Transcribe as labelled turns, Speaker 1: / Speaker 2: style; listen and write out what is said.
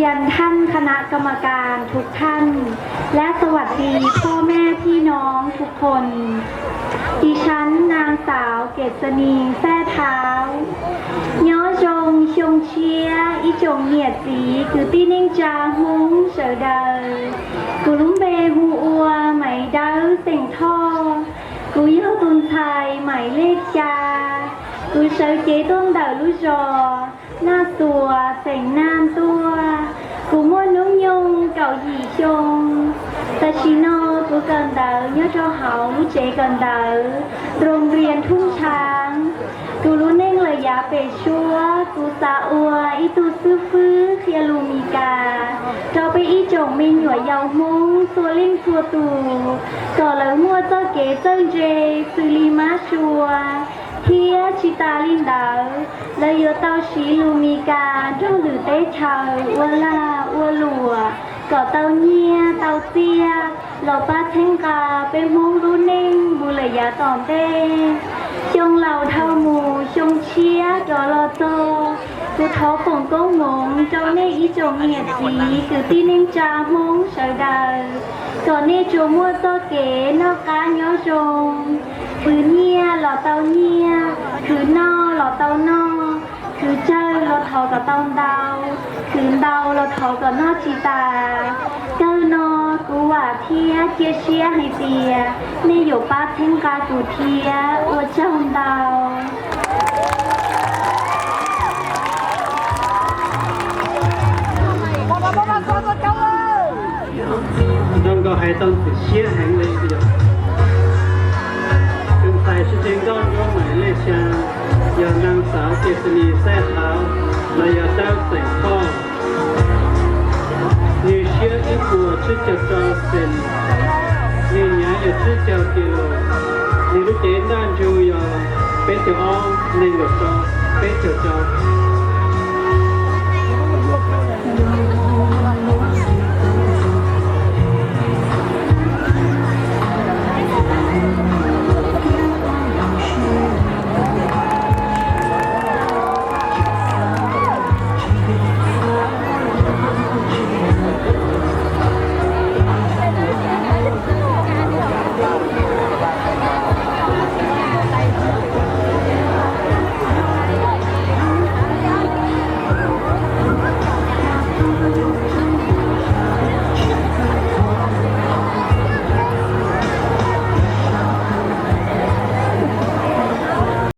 Speaker 1: ยันท่านคณะกรรมการทุกท่าน และสวัสดีพ่อแม่พี่น้องทุกคน ดิฉันนางสาวเกษณีแท้เท้าย้อจงชงเชียอีจงเหนียดสีคือตีนิ่งจาหุงเสอเดอกูลุ้มเบหูอัวไหมดาวเสียงท่อกูเย้าตุนไทยไหมเลขจากูเสอเจต้นเดาลุจอหน้าตัวเสียงน้ำตัวกูม้วนนุ่งยงเก่าหยีชงแต่ชิโนกูเกินเดาเนื้อจอเหาเจเกินเดาโรงเรียนทุ่งช้างกูรู้เน่งเลยยาเปชัวกูสาอัวอีตูซื้อฟื้อเคียลูมีกาเราไปอีจงไม่หน่วยเยาวมงตัวเล่งตัวตูก่อแล้วมัวเจ้าเก๋เจ้าเจซูลีมาชัวเทียชิตาลินดาแล้วยเต้าชีลูมีกาจ้องหรือเต้ชาวอัวลาอัวหลัวก่อเต้าเนียเต้าเตี้ยเราป้าเท่งกาเป็นมงรู้เน่งบุเลยยาตอมเต้ชงเหล่าเท่าหมูชงเชียจอรอโตกูท้อฝงก้งงงเจ้าเน่อีจงเหยียดสีคือตีเน่งจามงเสดาก่อนเน่จูมัวโตเก๋นอกกาเนาะจงปืนเนียหล่อเต้าเนียคือนอหล่อเต้านอคือเจ้าเราทอกับเต้าดาวคืนดาวเราทอกับนอชีตาเจ้านอกูว่าเทียเจียเชียให้เตียในอยู่ป้าเท่งกากูเทียอวดเจ้าดาว
Speaker 2: ต้องก็ให้ต้องเชียร์แห่งเลยทีเดียวถึงใส่ชุดเองต้องยกหมายเลขชาอย่างนางสาวเกษณีแท้เท้าและยาเต้าเสียงข้อนี่เชียร์อีกัวชื่อเจ้าจอเซนนี่ย้ายชื่อเจ้ากิโลนี่รู้เจนด้านจูยอเป็นเจ้าอ้อมในหลวงจอเป็นเจ้าจอ